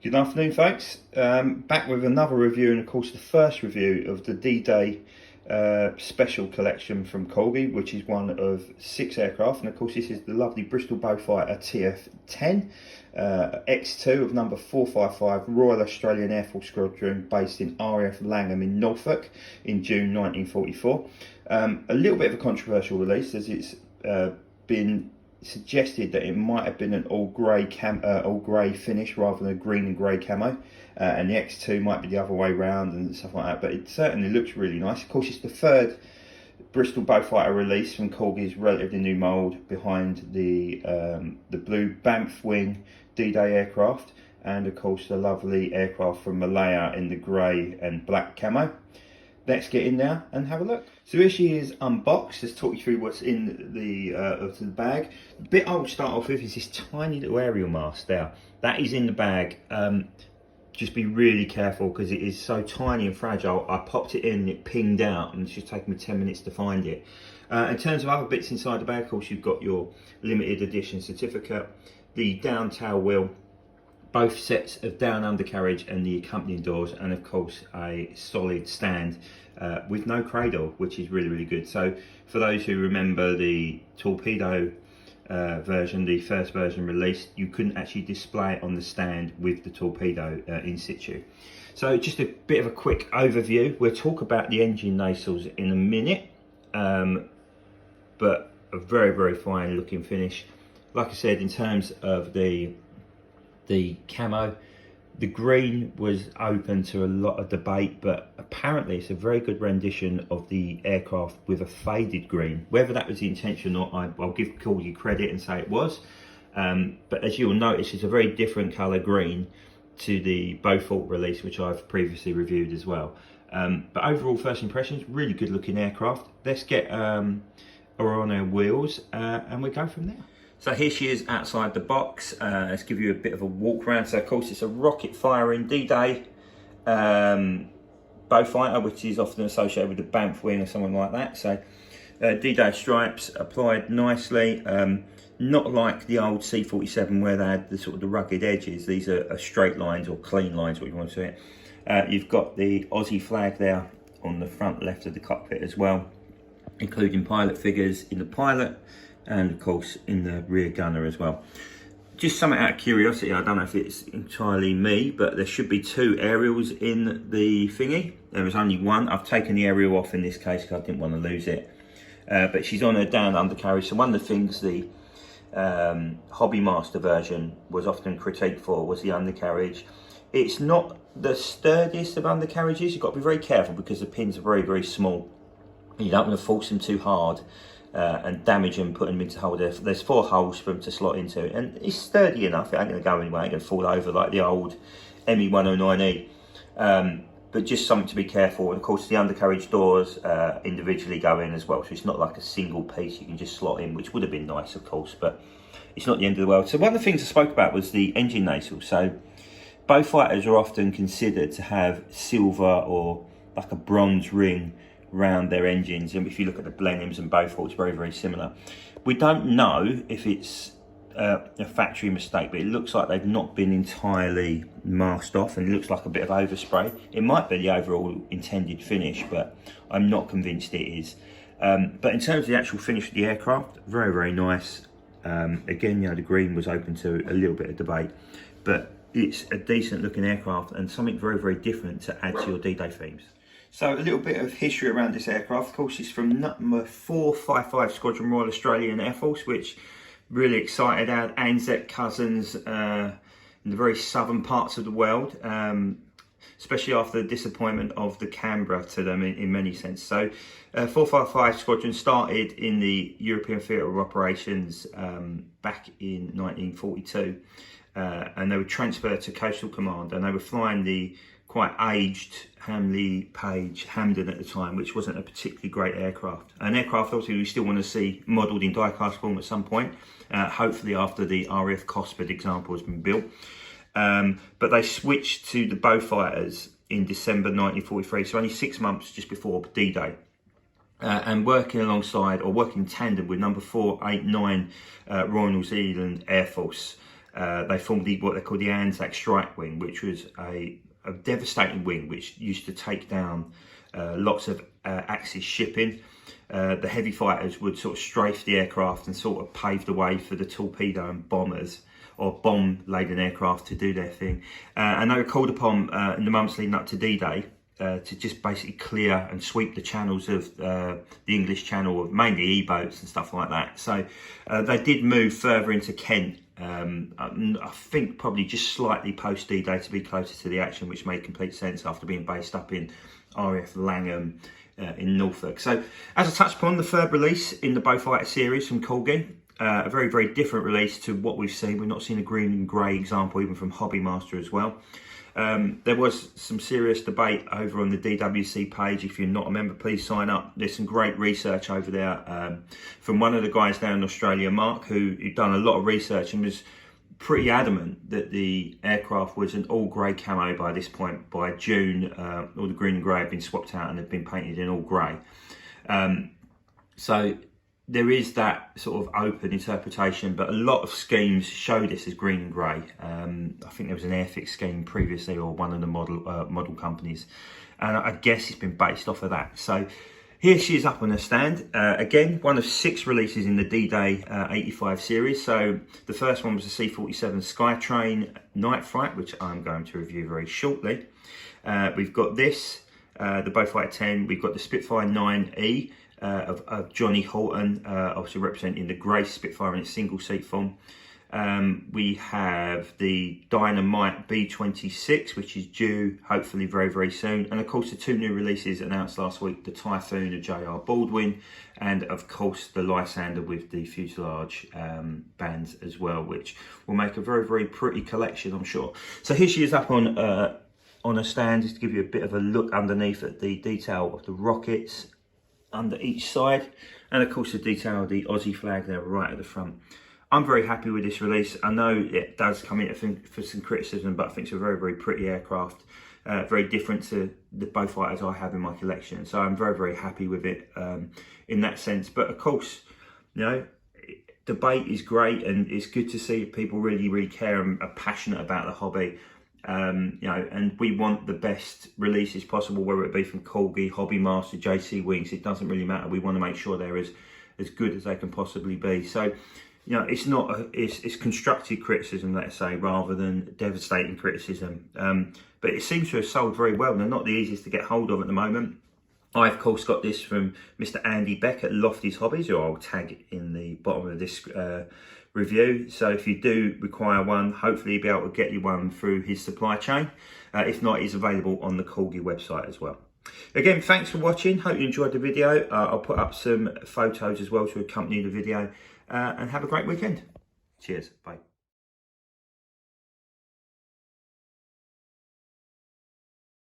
Good afternoon, folks. Back with another review, and of course the first review of the D-Day special collection from Corgi, which is one of 6 aircraft, and of course this is the lovely Bristol Beaufighter TF10 X2 of number 455, Royal Australian Air Force Squadron, based in RAAF Langham in Norfolk in June 1944. A little bit of a controversial release, as it's been suggested that it might have been an all grey finish rather than a green and grey camo, and the X2 might be the other way round and stuff like that, but it certainly looks really nice. Of course, it's the third Bristol Beaufighter release from Corgi's relatively new mould, behind the blue Banff wing D-Day aircraft, and of course the lovely aircraft from Malaya in the grey and black camo. Let's get in there and have a look. So here she is unboxed. Let's talk you through what's in the bag. The bit I will start off with is this tiny little aerial mast there. That is in the bag. Just be really careful because it is so tiny and fragile. I popped it in and it pinged out, and it's just taken me 10 minutes to find it. In terms of other bits inside the bag, of course, you've got your limited edition certificate, the down tail wheel, both sets of down undercarriage and the accompanying doors, and of course a solid stand with no cradle, which is really good. So for those who remember the torpedo version, the first version released, you couldn't actually display it on the stand with the torpedo in situ. So just a bit of a quick overview. We'll talk about the engine nacelles in a minute, but a very fine looking finish. Like I said, in terms of the camo, the green was open to a lot of debate, but apparently it's a very good rendition of the aircraft with a faded green. Whether that was the intention or not, I'll give Corgi credit and say it was, but as you'll notice, it's a very different colour green to the Beaufort release, which I've previously reviewed as well. But overall, first impressions, really good looking aircraft. Let's get on our wheels and we go from there. So here she is outside the box. Let's give you a bit of a walk around. So of course it's a rocket firing D-Day Beaufighter, which is often associated with the Banff wing or something like that. So D-Day stripes applied nicely. Not like the old C-47 where they had the sort of the rugged edges. These are straight lines or clean lines, what you want to say it. You've got the Aussie flag there on the front left of the cockpit as well, including pilot figures in the pilot, and of course in the rear gunner as well. Just something out of curiosity, I don't know if it's entirely me, but there should be 2 aerials in the thingy. There was only one. I've taken the aerial off in this case because I didn't want to lose it, but she's on a down undercarriage. So one of the things the Hobby Master version was often critiqued for was the undercarriage. It's not the sturdiest of undercarriages. You've got to be very careful because the pins are very small. You don't want to force them too hard and damage them, put them into hole. There's 4 holes for them to slot into, and it's sturdy enough. It ain't going to go anywhere. It ain't going to fall over like the old ME109E. But just something to be careful. And of course, the undercarriage doors individually go in as well, so it's not like a single piece you can just slot in, which would have been nice, of course, but it's not the end of the world. So one of the things I spoke about was the engine nacelle. So Beaufighters are often considered to have silver or like a bronze ring round their engines, and if you look at the Blenheims and Beaufort, it's very similar. We don't know if it's a factory mistake, but it looks like they've not been entirely masked off, and it looks like a bit of overspray. It might be the overall intended finish, but I'm not convinced it is. But in terms of the actual finish of the aircraft, very nice. Again, you know, the green was open to a little bit of debate, but it's a decent looking aircraft and something very different to add to your D-Day themes. So a little bit of history around this aircraft. Of course, it's from number 455 Squadron, Royal Australian Air Force, which really excited our ANZAC cousins in the very southern parts of the world, especially after the disappointment of the Canberra to them in many sense. So 455 Squadron started in the European Theatre of Operations back in 1942, and they were transferred to Coastal Command, and they were flying the quite aged Hamley Page Hamden at the time, which wasn't a particularly great aircraft. An aircraft obviously we still want to see modelled in die-cast form at some point, hopefully after the RAF Cosford example has been built. But they switched to the Beaufighters in December 1943, so only 6 months just before D-Day. And working alongside, or working in tandem with number 489 Royal New Zealand Air Force. they formed what they call the Anzac Strike Wing, which was a devastating wing which used to take down lots of Axis shipping. The heavy fighters would sort of strafe the aircraft and sort of pave the way for the torpedo and bombers or bomb-laden aircraft to do their thing. And they were called upon in the months leading up to D-Day to just basically clear and sweep the channels of the English Channel, mainly E-boats and stuff like that. So they did move further into Kent, I think probably just slightly post D-Day to be closer to the action, which made complete sense after being based up in RAF Langham in Norfolk. So as I touched upon, the third release in the Beaufighter series from Corgi, a very, very different release to what we've seen. We've not seen a green and grey example even from Hobby Master as well. There was some serious debate over on the DWC page. If you're not a member, please sign up. There's some great research over there from one of the guys down in Australia, Mark, who'd done a lot of research and was pretty adamant that the aircraft was an all grey camo by this point. By June, all the green and grey had been swapped out and had been painted in all grey. So there is that sort of open interpretation, but a lot of schemes show this as green and grey. I think there was an Airfix scheme previously, or one of the model companies, and I guess it's been based off of that. So here she is up on the stand. Again, one of 6 releases in the D-Day 85 series. So the first one was the C-47 Skytrain Night Fright, which I'm going to review very shortly. We've got this, the Beaufighter 10. We've got the Spitfire 9E of Johnny Horton, obviously representing the grey Spitfire in its single seat form. We have the Dynamite B26, which is due hopefully very, very soon. And of course, the 2 new releases announced last week, the Typhoon of J.R. Baldwin, and of course the Lysander with the fuselage bands as well, which will make a very, very pretty collection, I'm sure. So here she is up on a stand, just to give you a bit of a look underneath at the detail of the rockets under each side, and of course the detail of the Aussie flag there right at the front. I'm very happy with this release. I know it does come in for some criticism, but I think it's a very, very pretty aircraft, very different to the Beaufighters I have in my collection. So I'm very, very happy with it in that sense. But of course, you know, debate is great, and it's good to see people really, really care and are passionate about the hobby. You know, and we want the best releases possible, whether it be from Corgi, Hobby Master, JC Wings. It doesn't really matter. We want to make sure they're as good as they can possibly be. So, you know, it's not it's constructive criticism, let's say, rather than devastating criticism. But it seems to have sold very well. They're not the easiest to get hold of at the moment. I, of course, got this from Mr. Andy Beck at Lofty's Hobbies, who I'll tag in the bottom of this review. So if you do require one, hopefully you'll be able to get you one through his supply chain. If not, it's available on the Corgi website as well. Again, thanks for watching. Hope you enjoyed the video. I'll put up some photos as well to accompany the video. And have a great weekend. Cheers. Bye.